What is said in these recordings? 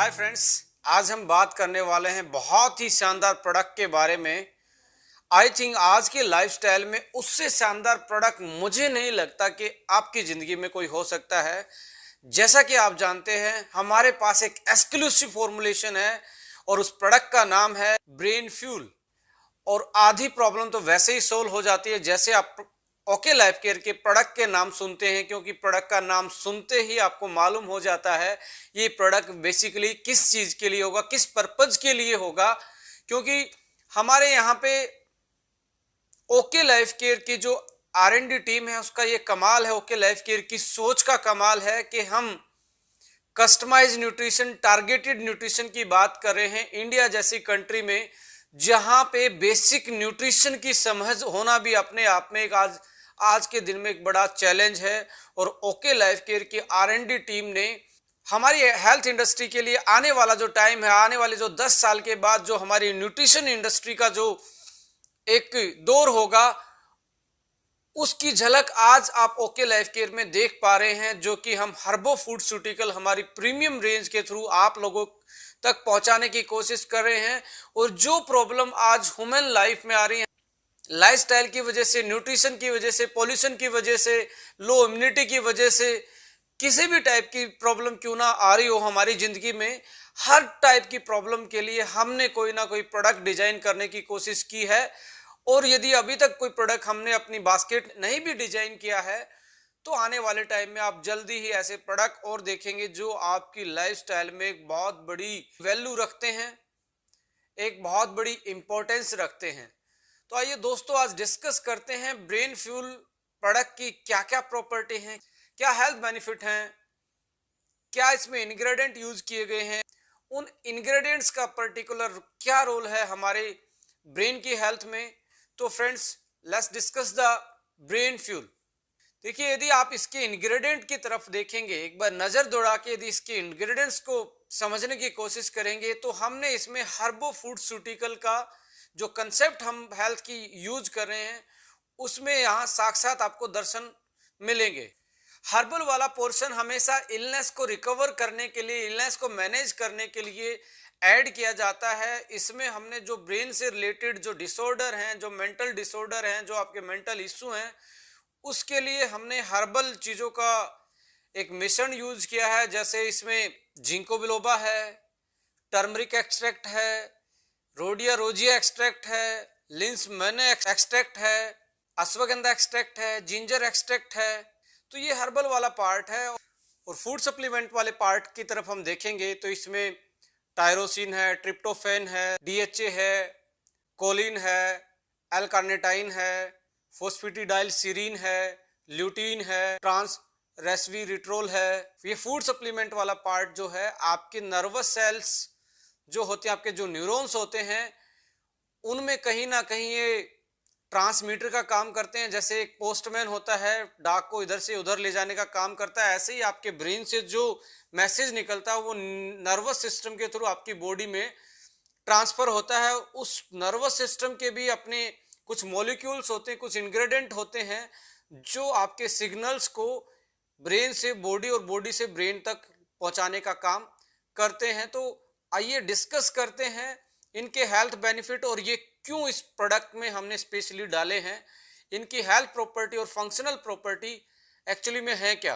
Hi friends, आज हम बात करने वाले हैं बहुत ही शानदार प्रोडक्ट के बारे में। आई थिंक आज के लाइफस्टाइल में उससे शानदार प्रोडक्ट मुझे नहीं लगता कि आपकी ज़िंदगी में कोई हो सकता है। जैसा कि आप जानते हैं, हमारे पास एक एक्सक्लूसिव फॉर्मुलेशन है और उस प्रोडक्ट का नाम है ब्रेन फ्यूल। और आधी प्रॉब्लम तो वैसे ही सोल्व हो जाती है जैसे आप ओके लाइफ केयर के प्रोडक्ट के नाम सुनते हैं, क्योंकि प्रोडक्ट का नाम सुनते ही आपको मालूम हो जाता है ये प्रोडक्ट बेसिकली किस चीज के लिए होगा, किस पर्पज के लिए होगा। क्योंकि हमारे यहाँ पे ओके लाइफ केयर की जो R&D टीम है उसका ये कमाल है, ओके लाइफ केयर की सोच का कमाल है कि हम कस्टमाइज न्यूट्रिशन, टारगेटेड न्यूट्रिशन की बात कर रहे हैं इंडिया जैसी कंट्री में, जहां पे बेसिक न्यूट्रिशन की समझ होना भी अपने आप में एक आज के दिन में एक बड़ा चैलेंज है। और ओके लाइफ केयर की R&D टीम ने हमारी हेल्थ इंडस्ट्री के लिए आने वाला जो टाइम है, आने वाले जो 10 साल के बाद जो हमारी न्यूट्रिशन इंडस्ट्री का जो एक दौर होगा, उसकी झलक आज आप ओके लाइफ केयर में देख पा रहे हैं, जो कि हम हर्बो फूडस्यूटिकल हमारी प्रीमियम रेंज के थ्रू आप लोगों तक पहुंचाने की कोशिश कर रहे हैं। और जो प्रॉब्लम आज ह्यूमन लाइफ में आ रही है, लाइफस्टाइल की वजह से, न्यूट्रिशन की वजह से, पॉल्यूशन की वजह से, लो इम्यूनिटी की वजह से, किसी भी टाइप की प्रॉब्लम क्यों ना आ रही हो हमारी जिंदगी में, हर टाइप की प्रॉब्लम के लिए हमने कोई ना कोई प्रोडक्ट डिजाइन करने की कोशिश की है। और यदि अभी तक कोई प्रोडक्ट हमने अपनी बास्केट नहीं भी डिजाइन किया है, तो आने वाले टाइम में आप जल्दी ही ऐसे प्रोडक्ट और देखेंगे जो आपकी लाइफस्टाइल में एक बहुत बड़ी वैल्यू रखते हैं, एक बहुत बड़ी इंपॉर्टेंस रखते हैं। तो आइए दोस्तों, आज डिस्कस करते हैं ब्रेन फ्यूल प्रोडक्ट की क्या क्या प्रॉपर्टी हैं, क्या हेल्थ बेनिफिट हैं, क्या इसमें इंग्रेडिएंट यूज किए गए हैं, उन इंग्रेडिएंट्स का पर्टिकुलर क्या रोल है हमारे ब्रेन की हेल्थ में। तो friends, let's discuss the brain fuel. देखिए, यदि आप इसके इंग्रेडिएंट की तरफ देखेंगे, एक बार नजर दौड़ा के यदि इसके इंग्रेडिएंट्स को समझने की कोशिश करेंगे, तो हमने इसमें हर्बो फूडस्यूटिकल का जो कंसेप्ट हम हेल्थ की यूज कर रहे हैं, उसमें यहाँ साक्षात आपको दर्शन मिलेंगे। हर्बल वाला पोर्शन हमेशा इलनेस को रिकवर करने के लिए, इलनेस को मैनेज करने के लिए ऐड किया जाता है। इसमें हमने जो ब्रेन से रिलेटेड जो डिसऑर्डर हैं, जो मेंटल डिसऑर्डर हैं, जो आपके मेंटल इश्यू हैं, उसके लिए हमने हर्बल चीज़ों का एक मिश्रण यूज किया है। जैसे इसमें जिंको बिलोबा है, टर्मरिक एक्सट्रैक्ट है, रोडिया रोजिया एक्सट्रैक्ट है, लिंस मैने एक्सट्रैक्ट है, अश्वगंधा एक्सट्रैक्ट है, जिंजर एक्सट्रैक्ट है। तो ये हर्बल वाला पार्ट है। और फूड सप्लीमेंट वाले पार्ट की तरफ हम देखेंगे तो इसमें टायरोसिन है, ट्रिप्टोफैन है, DHA है, कोलिन है, एल कार्निटाइन है, फोस्फेटिडाइल सीरीन है, ल्यूटीन है, ट्रांस रेस्वीरिट्रोल है। ये फूड सप्लीमेंट वाला पार्ट जो है, आपके नर्वस सेल्स जो होते हैं, आपके जो न्यूरॉन्स होते हैं, उनमें कहीं ना कहीं ये ट्रांसमीटर का काम करते हैं। जैसे एक पोस्टमैन होता है, डाक को इधर से उधर ले जाने का काम करता है, ऐसे ही आपके ब्रेन से जो मैसेज निकलता है वो नर्वस सिस्टम के थ्रू आपकी बॉडी में ट्रांसफर होता है। उस नर्वस सिस्टम के भी अपने कुछ मॉलिक्यूल्स होते हैं, कुछ इंग्रेडिएंट होते हैं जो आपके सिग्नल्स को ब्रेन से बॉडी और बॉडी से ब्रेन तक पहुंचाने का काम करते हैं। तो आइए डिस्कस करते हैं इनके हेल्थ बेनिफिट और ये क्यों इस प्रोडक्ट में हमने स्पेशली डाले हैं, इनकी हेल्थ प्रॉपर्टी और फंक्शनल प्रॉपर्टी एक्चुअली में है क्या।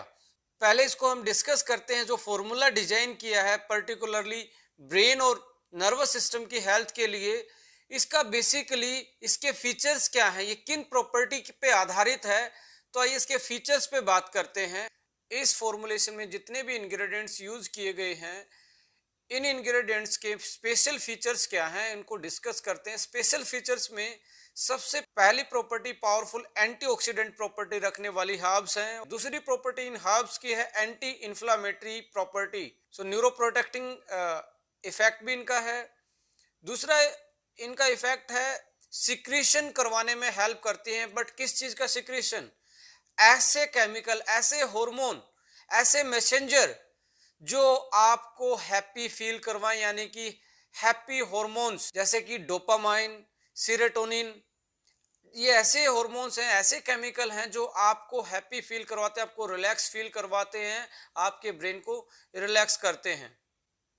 पहले इसको हम डिस्कस करते हैं। जो फॉर्मूला डिजाइन किया है पर्टिकुलरली ब्रेन और नर्वस सिस्टम की हेल्थ के लिए, इसका बेसिकली इसके फीचर्स क्या हैं, ये किन प्रॉपर्टी पे आधारित है। तो आइए इसके फीचर्स पे बात करते हैं। इस फॉर्मुलेशन में जितने भी इंग्रेडिएंट्स यूज किए गए हैं, इन इंग्रेडिएंट्स के स्पेशल फीचर्स क्या हैं, इनको डिस्कस करते हैं। स्पेशल फीचर्स में सबसे पहली प्रॉपर्टी पावरफुल एंटीऑक्सीडेंट प्रॉपर्टी रखने वाली हर्ब्स हैं। दूसरी प्रॉपर्टी इन हर्ब्स की है एंटी इन्फ्लामेटरी प्रॉपर्टी, सो न्यूरोप्रोटेक्टिंग इफेक्ट भी इनका है। दूसरा इनका इफेक्ट है सिक्रीशन करवाने में हेल्प करती हैं। बट किस चीज का सिक्रीशन? ऐसे केमिकल, ऐसे हार्मोन, ऐसे मैसेंजर जो आपको हैप्पी फील करवाएं, यानी कि हैप्पी हार्मोन्स, जैसे कि डोपामाइन, सीरोटोनिन। ये ऐसे हार्मोन्स हैं, ऐसे केमिकल हैं जो आपको हैप्पी फील करवाते हैं, आपको रिलैक्स फील करवाते हैं, आपके ब्रेन को रिलैक्स करते हैं।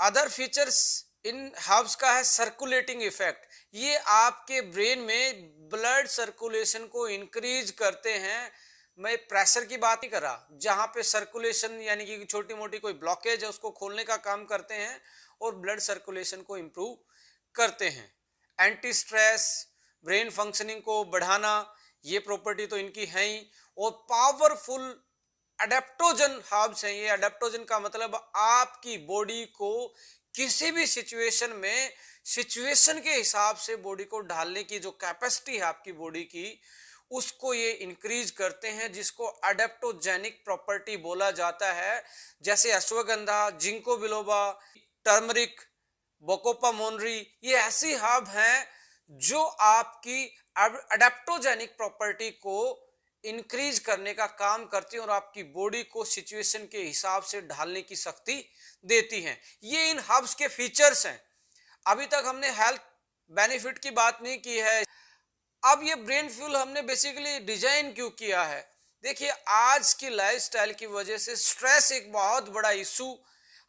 अदर फीचर्स इन हर्ब्स का है सर्कुलेटिंग इफेक्ट। ये आपके ब्रेन में ब्लड सर्कुलेशन को इंक्रीज करते हैं। मैं प्रेशर की बात नहीं कर रहा, जहां पे सर्कुलेशन यानी कि छोटी मोटी कोई ब्लॉकेज है उसको खोलने का काम करते हैं और ब्लड सर्कुलेशन को इंप्रूव करते हैं। एंटी स्ट्रेस, ब्रेन फंक्शनिंग को बढ़ाना, ये प्रॉपर्टी तो इनकी है ही। और पावरफुल अडेप्टोजन हर्ब्स हैं ये। अडेप्टोजन का मतलब आपकी बॉडी को किसी भी सिचुएशन में सिचुएशन के हिसाब से बॉडी को ढालने की जो कैपेसिटी है आपकी बॉडी की, उसको ये इंक्रीज करते हैं, जिसको अडेप्टोजेनिक प्रॉपर्टी बोला जाता है। जैसे अश्वगंधा, जिंको बिलोबा, टर्मरिक, बोकोपा मोनरी, ये ऐसी हर्ब हैं जो आपकी अडेप्टोजेनिक प्रॉपर्टी को इंक्रीज करने का काम करती है और आपकी बॉडी को सिचुएशन के हिसाब से ढालने की शक्ति देती हैं। ये इन हर्ब्स के फीचर्स हैं। अभी तक हमने हेल्थ बेनिफिट की बात नहीं की है। अब ये ब्रेन फ्यूल हमने बेसिकली डिजाइन क्यों किया है? देखिए, आज की लाइफस्टाइल की वजह से स्ट्रेस एक बहुत बड़ा इशू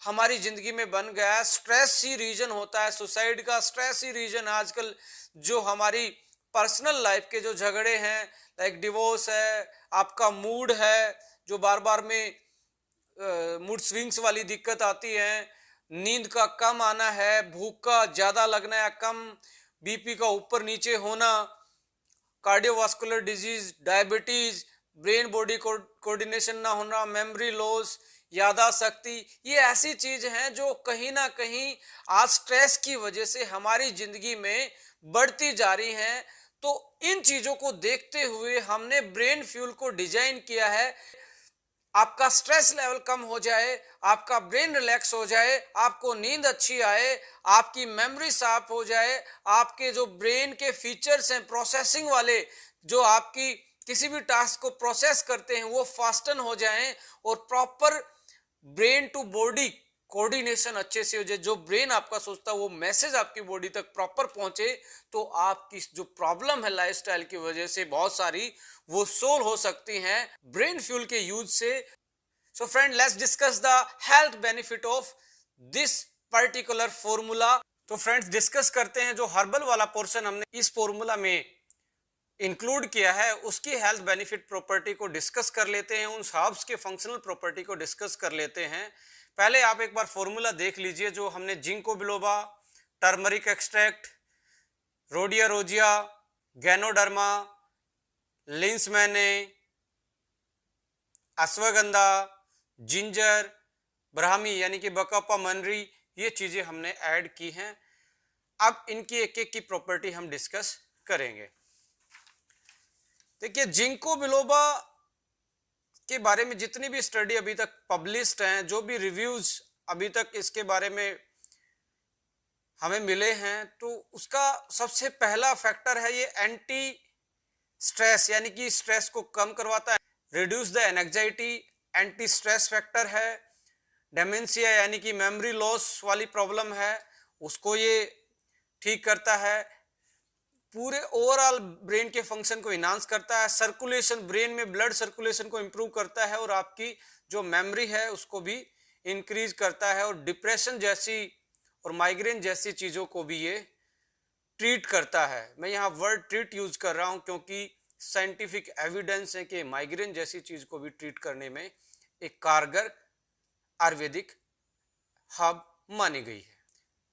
हमारी जिंदगी में बन गया है। स्ट्रेस ही रीजन होता है सुसाइड का, स्ट्रेस ही रीजन आजकल जो हमारी पर्सनल लाइफ के जो झगड़े हैं, लाइक डिवोर्स है, आपका मूड है जो बार बार में मूड स्विंग्स वाली दिक्कत आती है, नींद का कम आना है, भूख का ज्यादा लगना या कम, बीपी का ऊपर नीचे होना, cardiovascular disease, diabetes, brain body coordination ना होना, मेमोरी लॉस, याददाश्त शक्ति, ये ऐसी चीज हैं जो कहीं ना कहीं आज स्ट्रेस की वजह से हमारी जिंदगी में बढ़ती जा रही हैं। तो इन चीजों को देखते हुए हमने ब्रेन फ्यूल को डिजाइन किया है। आपका स्ट्रेस लेवल कम हो जाए, आपका ब्रेन रिलैक्स हो जाए, आपको नींद अच्छी आए, आपकी मेमोरी साफ हो जाए, आपके जो ब्रेन के फीचर्स हैं प्रोसेसिंग वाले, जो आपकी किसी भी टास्क को प्रोसेस करते हैं, वो फास्टन हो जाएं और proper brain to body coordination अच्छे से हो जाए। जो ब्रेन आपका सोचता है वो मैसेज आपकी बॉडी तक प्रॉपर पहुंचे, तो आपकी जो प्रॉब्लम है लाइफस्टाइल की वजह से बहुत सारी, वो सोल्व हो सकती हैं ब्रेन फ्यूल के यूज से। So friend, let's discuss the health benefit of this particular formula. तो फ्रेंड्स, डिस्कस करते हैं जो हर्बल वाला पोर्शन हमने इस फॉर्मूला में इंक्लूड किया है, उसकी हेल्थ बेनिफिट प्रॉपर्टी को डिस्कस कर लेते हैं, उन हर्ब्स के फंक्शनल प्रॉपर्टी को डिस्कस कर लेते हैं। पहले आप एक बार फॉर्मूला देख लीजिए जो हमने ginkgo biloba, turmeric extract, rhodiola rosea, ganoderma, लिंसमैने, अश्वगंधा, जिंजर, ब्राह्मी यानी कि बकापा मनरी, ये चीजें हमने ऐड की हैं। अब इनकी एक एक की प्रॉपर्टी हम डिस्कस करेंगे। देखिए, जिंको बिलोबा के बारे में जितनी भी स्टडी अभी तक पब्लिश्ड हैं, जो भी रिव्यूज अभी तक इसके बारे में हमें मिले हैं, तो उसका सबसे पहला फैक्टर है ये एंटी स्ट्रेस, यानी कि स्ट्रेस को कम करवाता है, reduce the anxiety, anti stress factor है। डेमेंशिया यानी कि मेमोरी लॉस वाली प्रॉब्लम है, उसको ये ठीक करता है। पूरे ओवरऑल ब्रेन के फंक्शन को इनहांस करता है। सर्कुलेशन, ब्रेन में ब्लड सर्कुलेशन को इंप्रूव करता है और आपकी जो मेमोरी है उसको भी इंक्रीज करता है। और डिप्रेशन जैसी और माइग्रेन जैसी चीजों को भी ये ट्रीट करता है। मैं यहाँ वर्ड ट्रीट यूज कर रहा हूं क्योंकि साइंटिफिक एविडेंस है कि माइग्रेन जैसी चीज को भी ट्रीट करने में एक कारगर आयुर्वेदिक हर्ब मानी गई है।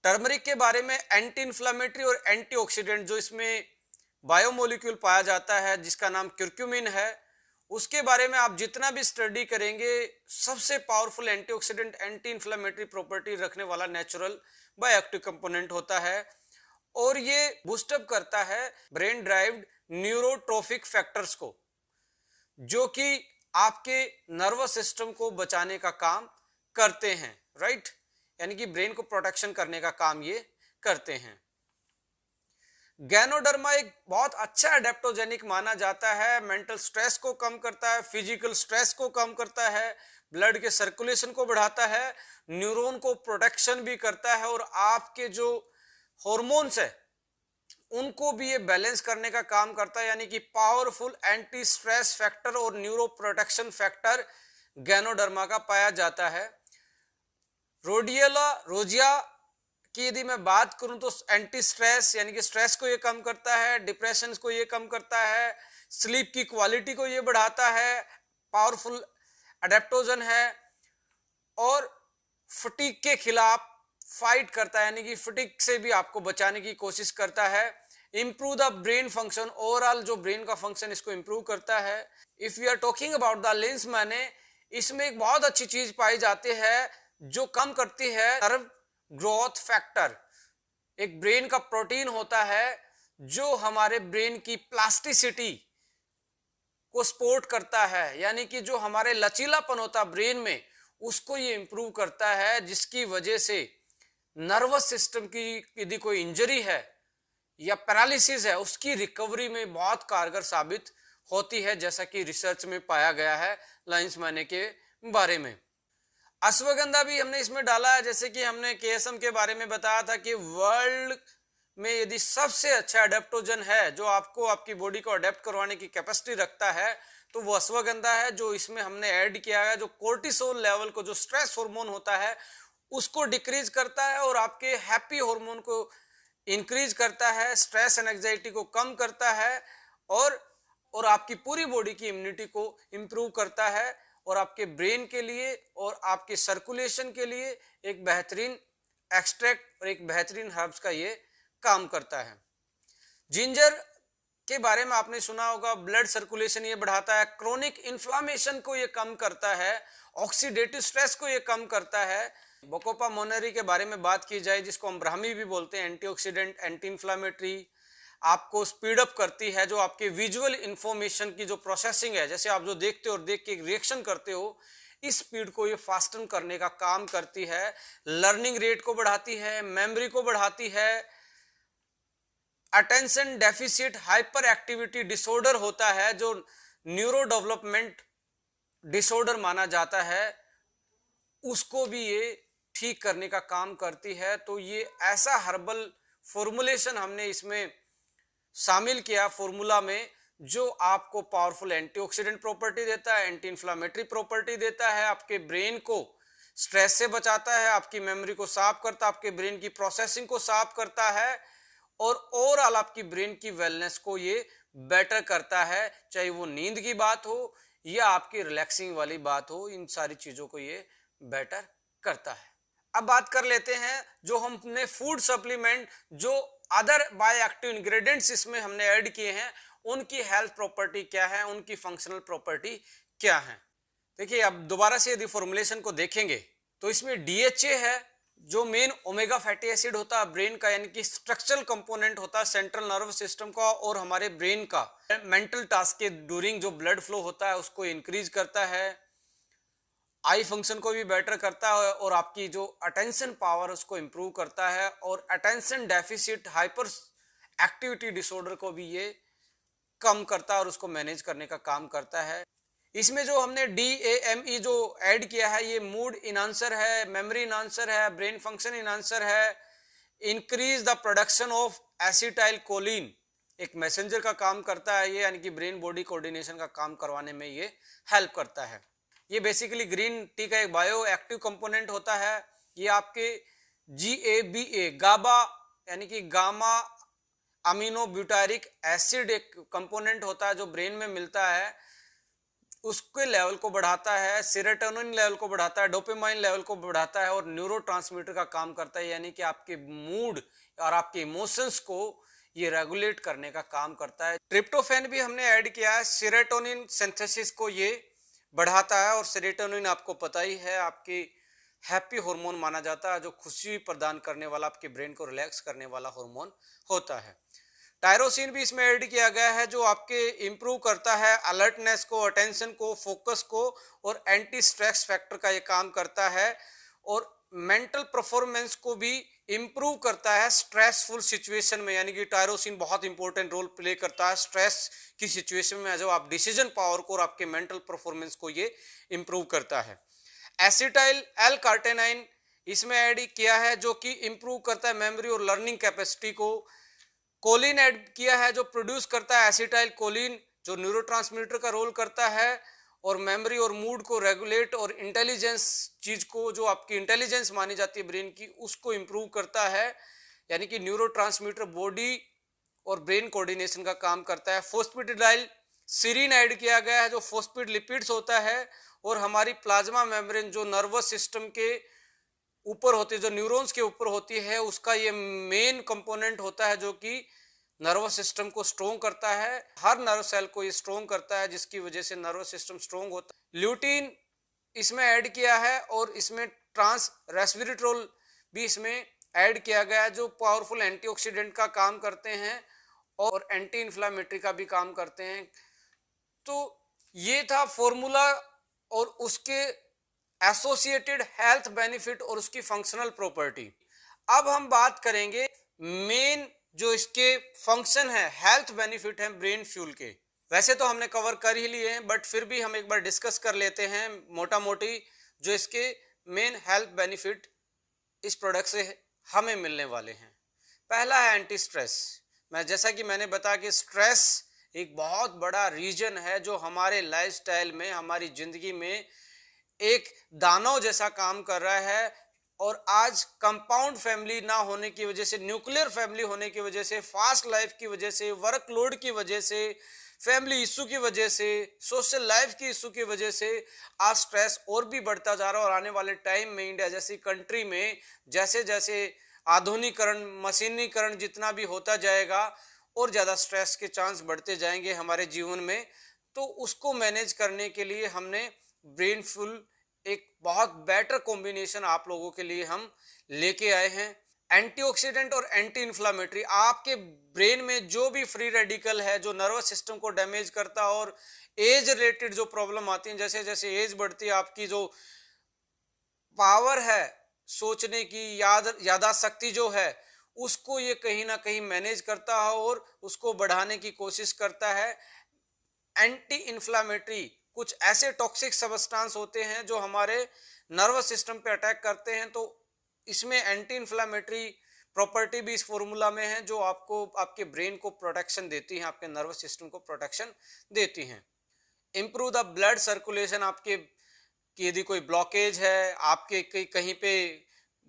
टर्मरिक के बारे में एंटी इन्फ्लामेटरी और एंटीऑक्सीडेंट जो इसमें बायोमोलिक्यूल पाया जाता है, जिसका नाम क्यूरक्यूमिन है, उसके बारे में आप जितना भी स्टडी करेंगे, सबसे powerful antioxidant, anti inflammatory property रखने वाला नेचुरल बायोएक्टिव कंपोनेंट होता है। और ये बूस्टअप करता है ब्रेन ड्राइव्ड न्यूरोट्रोफिक फैक्टर्स को, जो कि आपके नर्वस सिस्टम को बचाने का काम करते हैं, राइट, यानी कि ब्रेन को प्रोटेक्शन करने का काम ये करते हैं। गैनोडर्मा एक बहुत अच्छा एडेप्टोजेनिक माना जाता है, मेंटल स्ट्रेस को कम करता है, फिजिकल स्ट्रेस को कम करता है, ब्लड के सर्कुलेशन को बढ़ाता है, न्यूरॉन को प्रोटेक्शन भी करता है, और आपके जो हॉर्मोन्स है उनको भी ये बैलेंस करने का काम करता है। यानी कि पावरफुल एंटी स्ट्रेस फैक्टर और न्यूरो प्रोटेक्शन फैक्टर गैनोडर्मा का पाया जाता है। रोजिया की यदि मैं बात करूं तो एंटी स्ट्रेस यानी कि स्ट्रेस को ये कम करता है, डिप्रेशन को ये कम करता है, स्लीप की क्वालिटी को ये बढ़ाता है, पावरफुल अडेप्टोजन है और फटीग के खिलाफ फाइट करता है, यानी कि फटीग से भी आपको बचाने की कोशिश करता है। Improve the brain function, overall जो ब्रेन का फंक्शन इसको इंप्रूव करता है। If you are talking about the lens, मैंने इसमें एक बहुत अच्छी चीज पाई जाती है जो कम करती है नर्व ग्रोथ फैक्टर। एक ब्रेन का प्रोटीन होता है जो हमारे ब्रेन की प्लास्टिसिटी को सपोर्ट करता है, यानी कि जो हमारे लचीलापन होता है ब्रेन में उसको ये इंप्रूव करता है, जिसकी वजह से नर्वस सिस्टम की यदि कोई इंजरी है या पैरालिसिस है उसकी रिकवरी में बहुत कारगर साबित होती है, जैसा कि रिसर्च में पाया गया है लाइंस मैने के बारे में। अश्वगंधा भी हमने इसमें डाला है, जैसे कि हमने केएसएम के बारे में बताया था कि वर्ल्ड में यदि सबसे अच्छा अडेप्टोजन है जो आपको आपकी बॉडी को अडेप्ट करवाने की कैपेसिटी रखता है तो वो अश्वगंधा है, जो इसमें हमने ऐड किया है, जो कोर्टिसोल लेवल को, जो स्ट्रेस हार्मोन होता है उसको डिक्रीज करता है और आपके हैप्पी हार्मोन को इंक्रीज करता है, स्ट्रेस एंड एंजाइटी को कम करता है और आपकी पूरी बॉडी की इम्यूनिटी को इंप्रूव करता है और आपके ब्रेन के लिए और आपके सर्कुलेशन के लिए एक बेहतरीन एक्सट्रैक्ट और एक बेहतरीन हर्ब्स का ये काम करता है। जिंजर के बारे में आपने सुना होगा, ब्लड सर्कुलेशन ये बढ़ाता है, क्रोनिक इन्फ्लामेशन को ये कम करता है, ऑक्सीडेटिव स्ट्रेस को ये कम करता है। बकोपा मोनेरी के बारे में बात की जाए, जिसको हम ब्राह्मी भी बोलते हैं, एंटीऑक्सीडेंट, एंटी इन्फ्लामेटरी, आपको स्पीड अप करती है, जो आपके विजुअल इंफॉर्मेशन की जो प्रोसेसिंग है, जैसे आप जो देखते हो और देख के रिएक्शन करते हो, इस स्पीड को ये फास्टन करने का काम करती है, लर्निंग रेट को बढ़ाती है, मेमोरी को बढ़ाती है। Attention deficit hyper activity disorder होता है जो न्यूरो डेवलपमेंट डिसऑर्डर माना जाता है, उसको भी ये ठीक करने का काम करती है। तो ये ऐसा हर्बल फॉर्मुलेशन हमने इसमें शामिल किया फॉर्मूला में, जो आपको पावरफुल एंटीऑक्सीडेंट प्रॉपर्टी देता है, एंटी इन्फ्लामेटरी प्रॉपर्टी देता है, आपके ब्रेन को स्ट्रेस से बचाता है, आपकी मेमोरी को साफ करता है, आपके ब्रेन की प्रोसेसिंग को साफ करता है और ओवरऑल आपकी ब्रेन की वेलनेस को ये बेटर करता है, चाहे वो नींद की बात हो या आपकी रिलैक्सिंग वाली बात हो, इन सारी चीजों को ये बेटर करता है। अब बात कर लेते हैं जो हमने फूड सप्लीमेंट, जो अदर बायोएक्टिव इंग्रेडिएंट्स इसमें हमने ऐड किए हैं, उनकी हेल्थ प्रॉपर्टी क्या है, उनकी फंक्शनल प्रॉपर्टी क्या है। देखिए, अब दोबारा से यदि फॉर्मुलेशन को देखेंगे तो इसमें डीएचए है, जो मेन ओमेगा फैटी एसिड होता है ब्रेन का, यानी कि स्ट्रक्चरल कंपोनेंट होता है सेंट्रल नर्वस सिस्टम का और हमारे ब्रेन का। मेंटल टास्क के ड्यूरिंग जो ब्लड फ्लो होता है उसको इंक्रीज करता है, आई फंक्शन को भी बेटर करता है और आपकी जो अटेंशन पावर उसको इंप्रूव करता है और attention deficit hyper activity disorder को भी ये कम करता है और उसको मैनेज करने का काम करता है। इसमें जो हमने DAME जो ऐड किया है, ये मूड इनहांसर है, मेमोरी इनहांसर है, ब्रेन फंक्शन इनहांसर है, increase the production of acetyl choline, एक मैसेंजर का काम करता है ये, यानी कि ब्रेन बॉडी कोऑर्डिनेशन का काम करवाने में ये हेल्प करता है। ये बेसिकली ग्रीन टी का एक बायो एक्टिव कंपोनेंट होता है। ये आपके GABA गाबा यानी कि गामा अमीनो ब्यूटारिक एसिड एक कंपोनेंट होता है जो ब्रेन में मिलता है, उसके लेवल को बढ़ाता है, सेरोटोनिन लेवल को बढ़ाता है, डोपामाइन लेवल को बढ़ाता है और न्यूरोट्रांसमीटर का काम करता है, यानी कि आपके मूड और आपके इमोशंस को ये रेगुलेट करने का काम करता है। ट्रिप्टोफैन भी हमने ऐड किया है, सेरोटोनिन सिंथेसिस को ये बढ़ाता है और सेरोटोनिन आपको पता ही है आपकी हैप्पी हार्मोन माना जाता है, जो खुशी प्रदान करने वाला, आपके ब्रेन को रिलैक्स करने वाला हार्मोन होता है। टायरोसिन भी इसमें ऐड किया गया है जो आपके इंप्रूव करता है अलर्टनेस को, अटेंशन को, फोकस को और एंटी स्ट्रेस फैक्टर का ये काम करता है और मेंटल परफॉर्मेंस को भी इंप्रूव करता है स्ट्रेसफुल सिचुएशन में, यानी कि टायरोसिन बहुत इंपॉर्टेंट रोल प्ले करता है स्ट्रेस की सिचुएशन में, जो आप डिसीजन पावर को और आपके मेंटल परफॉर्मेंस को ये इंप्रूव करता है। एसिटाइल एल कार्टेनाइन इसमें ऐड किया है जो कि इंप्रूव करता है मेमोरी और लर्निंग कैपेसिटी को। कोलिन ऐड किया है जो प्रोड्यूस करता है एसिटाइल कोलिन, जो न्यूरोट्रांसमीटर का रोल करता है और मेमोरी और मूड को रेगुलेट और इंटेलिजेंस चीज को, जो आपकी इंटेलिजेंस मानी जाती है ब्रेन की, उसको इम्प्रूव करता है। यानी कि न्यूरोट्रांसमीटर बॉडी और ब्रेन कोऑर्डिनेशन का काम करता है। फोस्फेटिडाइल सीरीन ऐड किया गया है जो फोस्फेट लिपिड्स होता है, और हमारी प्लाज्मा मेम्ब्रेन जो नर्वस सिस्टम के ऊपर होती है, जो न्यूरॉन्स के ऊपर होती है, उसका ये मेन कंपोनेंट होता है जो कि नर्वस सिस्टम को स्ट्रोंग करता है। हर नर्व सेल को ये स्ट्रोंग करता है, जिसकी वजह से नर्वस सिस्टम स्ट्रोंग होता है। ल्यूटीन इसमें ऐड किया है, और इसमें ट्रांस रेस्वेरेट्रोल भी इसमें ऐड किया गया है, जो पावरफुल एंटीऑक्सीडेंट का काम करते हैं और एंटी इन्फ्लामेटरी का भी काम करते हैं। तो ये था फॉर्मूला और उसके एसोसिएटेड हेल्थ बेनिफिट और उसकी फंक्शनल प्रॉपर्टी। अब हम बात करेंगे मेन जो इसके फंक्शन है, हेल्थ बेनिफिट है ब्रेन फ्यूल के। वैसे तो हमने कवर कर ही लिए हैं, बट फिर भी हम एक बार डिस्कस कर लेते हैं मोटा मोटी जो इसके मेन हेल्थ बेनिफिट इस प्रोडक्ट से हमें मिलने वाले हैं। पहला है एंटी स्ट्रेस। जैसा कि मैंने बताया कि स्ट्रेस एक बहुत बड़ा रीजन है जो हमारे लाइफस्टाइल में, हमारी जिंदगी में एक दानव जैसा काम कर रहा है। और आज कंपाउंड फैमिली ना होने की वजह से, न्यूक्लियर फैमिली होने की वजह से, फास्ट लाइफ की वजह से, वर्कलोड की वजह से, फैमिली इशू की वजह से, सोशल लाइफ की इशू की वजह से आज स्ट्रेस और भी बढ़ता जा रहा है। और आने वाले टाइम में इंडिया जैसी कंट्री में जैसे जैसे आधुनिकीकरण, मशीनीकरण जितना भी होता जाएगा, और ज़्यादा स्ट्रेस के चांस बढ़ते जाएंगे हमारे जीवन में। तो उसको मैनेज करने के लिए हमने ब्रेन फुल एक बहुत बेटर कॉम्बिनेशन आप लोगों के लिए हम लेके आए हैं। एंटीऑक्सीडेंट और एंटी इन्फ्लामेटरी, आपके ब्रेन में जो भी फ्री रेडिकल है जो नर्वस सिस्टम को डैमेज करता है, और एज रिलेटेड जो प्रॉब्लम आती है, जैसे जैसे एज बढ़ती है, आपकी जो पावर है सोचने की, यादाश्त शक्ति जो है, उसको ये कहीं ना कहीं मैनेज करता है और उसको बढ़ाने की कोशिश करता है। एंटी इन्फ्लामेटरी, कुछ ऐसे टॉक्सिक सब्सटेंस होते हैं जो हमारे नर्वस सिस्टम पे अटैक करते हैं, तो इसमें एंटी इन्फ्लामेटरी प्रॉपर्टी भी इस फॉर्मूला में है, जो आपको आपके ब्रेन को प्रोटेक्शन देती है, आपके नर्वस सिस्टम को प्रोटेक्शन देती हैं। इम्प्रूव द ब्लड सर्कुलेशन, आपके कि यदि कोई ब्लॉकेज है, आपके कहीं पे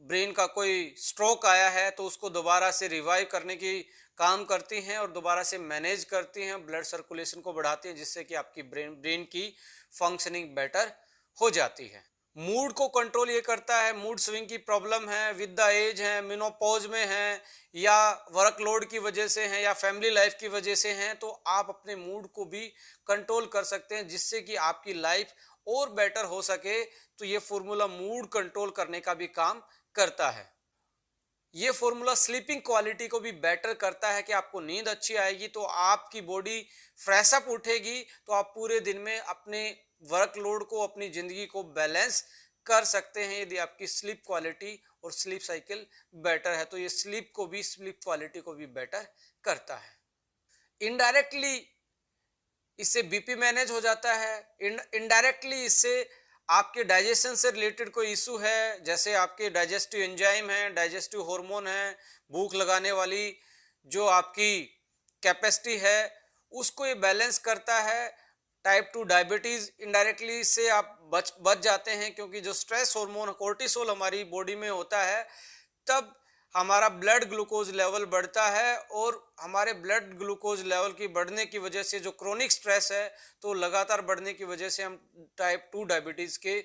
ब्रेन का कोई स्ट्रोक आया है, तो उसको दोबारा से रिवाइव करने की काम करती हैं और दोबारा से मैनेज करती हैं, ब्लड सर्कुलेशन को बढ़ाती हैं, जिससे कि आपकी ब्रेन की फंक्शनिंग बेटर हो जाती है। मूड को कंट्रोल ये करता है। मूड स्विंग की प्रॉब्लम है, विद द एज है, मिनोपॉज में है, या वर्कलोड की वजह से है, या फैमिली लाइफ की वजह से है, तो आप अपने मूड को भी कंट्रोल कर सकते हैं, जिससे कि आपकी लाइफ और बेटर हो सके। तो ये फॉर्मूला मूड कंट्रोल करने का भी काम करता है। ये फॉर्मूला स्लीपिंग क्वालिटी को भी बेटर करता है कि आपको नींद अच्छी आएगी तो आपकी बॉडी फ्रेश अप उठेगी, तो आप पूरे दिन में अपने वर्कलोड को, अपनी जिंदगी को बैलेंस कर सकते हैं। यदि आपकी स्लीप क्वालिटी और स्लीप साइकिल बेटर है, तो ये स्लीप क्वालिटी को भी बेटर करता है। इनडायरेक्टली इससे बीपी मैनेज हो जाता है। इनडायरेक्टली इससे आपके डाइजेशन से रिलेटेड कोई इशू है, जैसे आपके डाइजेस्टिव एंजाइम है, डाइजेस्टिव हार्मोन है, भूख लगाने वाली जो आपकी कैपेसिटी है, उसको ये बैलेंस करता है। टाइप 2 डायबिटीज इनडायरेक्टली इससे आप बच जाते हैं, क्योंकि जो स्ट्रेस हार्मोन कोर्टिसोल हमारी बॉडी में होता है, तब हमारा ब्लड ग्लूकोज लेवल बढ़ता है, और हमारे ब्लड ग्लूकोज लेवल की बढ़ने की वजह से जो क्रोनिक स्ट्रेस है, तो लगातार बढ़ने की वजह से हम टाइप 2 डायबिटीज के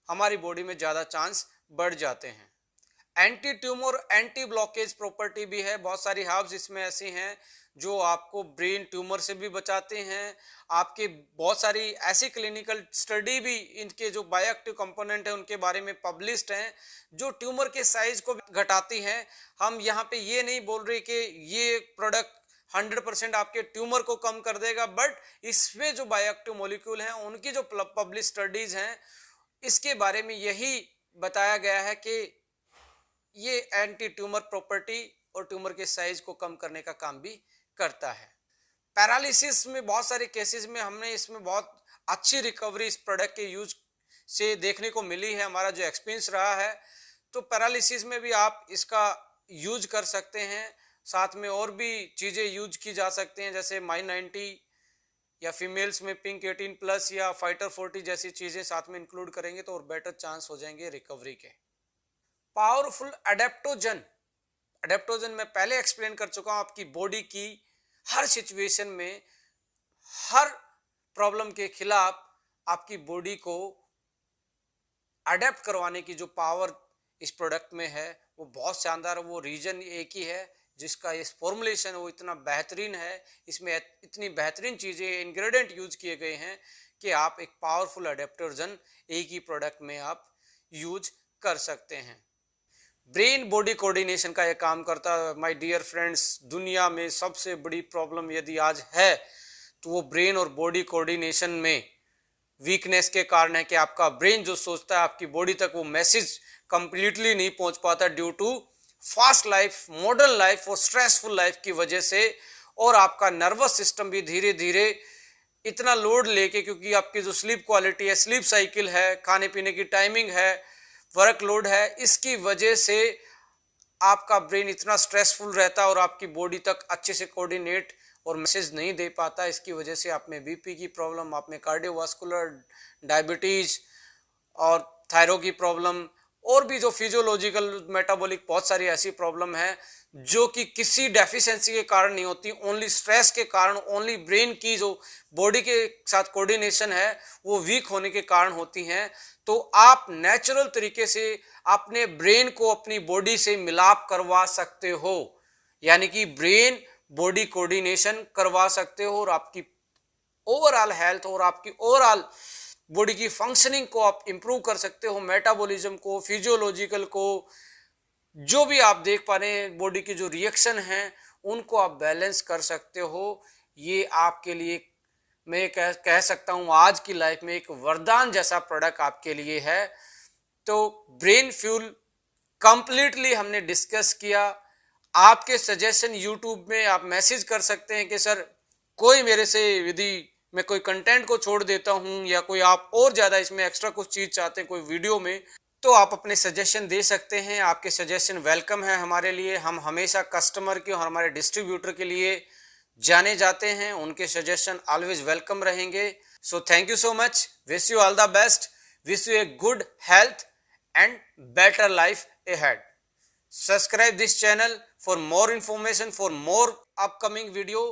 हमारी बॉडी में ज़्यादा चांस बढ़ जाते हैं। Anti tumour, anti blockage property भी है। बहुत सारी हर्ब्स इसमें ऐसी हैं जो आपको ब्रेन ट्यूमर से भी बचाते हैं। आपके बहुत सारी ऐसी क्लिनिकल स्टडी भी इनके जो बायोएक्टिव कंपोनेंट है उनके बारे में पब्लिश्ड हैं, जो ट्यूमर के साइज को घटाती हैं। हम यहाँ पे ये नहीं बोल रहे कि ये प्रोडक्ट 100% आपके ट्यूमर को कम कर देगा, बट इसमें जो बायोएक्टिव मॉलिक्यूल हैं, उनकी जो पब्लिश स्टडीज हैं, इसके बारे में यही बताया गया है कि ये एंटी ट्यूमर प्रॉपर्टी और ट्यूमर के साइज को कम करने का काम भी करता है। पैरालिसिस में बहुत सारे केसेस में हमने इसमें बहुत अच्छी रिकवरी इस प्रोडक्ट के यूज से देखने को मिली है, हमारा जो एक्सपीरियंस रहा है। तो पैरालिसिस में भी आप इसका यूज कर सकते हैं। साथ में और भी चीज़ें यूज की जा सकती हैं, जैसे माई 90 या फीमेल्स में पिंक 18+ या फाइटर 40 जैसी चीजें साथ में इंक्लूड करेंगे तो और बेटर चांस हो जाएंगे रिकवरी के। पावरफुल एडेप्टोजन, एडेप्टोजन मैं पहले एक्सप्लेन कर चुका हूं, आपकी बॉडी की हर सिचुएशन में, हर प्रॉब्लम के खिलाफ आपकी बॉडी को अडेप्ट करवाने की जो पावर इस प्रोडक्ट में है वो बहुत शानदार है। वो रीजन एक ही है जिसका इस फॉर्मुलेशन वो इतना बेहतरीन है, इसमें इतनी बेहतरीन चीजें इंग्रेडिएंट यूज किए गए हैं कि आप एक पावरफुल एडेप्टोजन एक ही प्रोडक्ट में आप यूज कर सकते हैं। ब्रेन बॉडी कोऑर्डिनेशन का यह काम करता है। माय डियर फ्रेंड्स, दुनिया में सबसे बड़ी प्रॉब्लम यदि आज है तो वो ब्रेन और बॉडी कोऑर्डिनेशन में वीकनेस के कारण है कि आपका ब्रेन जो सोचता है आपकी बॉडी तक वो मैसेज कंप्लीटली नहीं पहुंच पाता due to fast life, modern life और स्ट्रेसफुल लाइफ की वजह से। और आपका नर्वस सिस्टम भी धीरे धीरे इतना लोड लेके, क्योंकि आपकी जो स्लीप क्वालिटी है, स्लीप साइकिल है, खाने पीने की टाइमिंग है, वर्कलोड है, इसकी वजह से आपका ब्रेन इतना स्ट्रेसफुल रहता है और आपकी बॉडी तक अच्छे से कोऑर्डिनेट और मैसेज नहीं दे पाता। इसकी वजह से आप में बीपी की प्रॉब्लम, आप में कार्डियोवास्कुलर, डायबिटीज और थायराइड की प्रॉब्लम और भी जो फिजियोलॉजिकल मेटाबॉलिक बहुत सारी ऐसी प्रॉब्लम है जो कि किसी डेफिशिएंसी के कारण नहीं होती, ओनली स्ट्रेस के कारण, ओनली ब्रेन की जो बॉडी के साथ कोऑर्डिनेशन है वो वीक होने के कारण होती हैं। तो आप नेचुरल तरीके से अपने ब्रेन को अपनी बॉडी से मिलाप करवा सकते हो, यानी कि ब्रेन बॉडी कोऑर्डिनेशन करवा सकते हो और आपकी ओवरऑल हेल्थ और आपकी ओवरऑल बॉडी की फंक्शनिंग को आप इंप्रूव कर सकते हो, मेटाबॉलिज्म को, फिजियोलॉजिकल को, जो भी आप देख पा रहे हैं बॉडी की जो रिएक्शन हैं उनको आप बैलेंस कर सकते हो। ये आपके लिए मैं कह सकता हूं आज की लाइफ में एक वरदान जैसा प्रोडक्ट आपके लिए है। तो ब्रेन फ्यूल कंप्लीटली हमने डिस्कस किया। आपके सजेशन यूट्यूब में आप मैसेज कर सकते हैं कि सर कोई मेरे से यदि मैं कोई कंटेंट को छोड़ देता हूं या कोई आप और ज्यादा इसमें एक्स्ट्रा कुछ चीज चाहते हैं कोई वीडियो में, तो आप अपने सजेशन दे सकते हैं। आपके सजेशन वेलकम है हमारे लिए। हम हमेशा कस्टमर के और हमारे डिस्ट्रीब्यूटर के लिए जाने जाते हैं, उनके सजेशन ऑलवेज वेलकम रहेंगे। So thank you so much, wish you all the best, wish U a good health and better life ahead. Subscribe this channel for more information, for more upcoming video.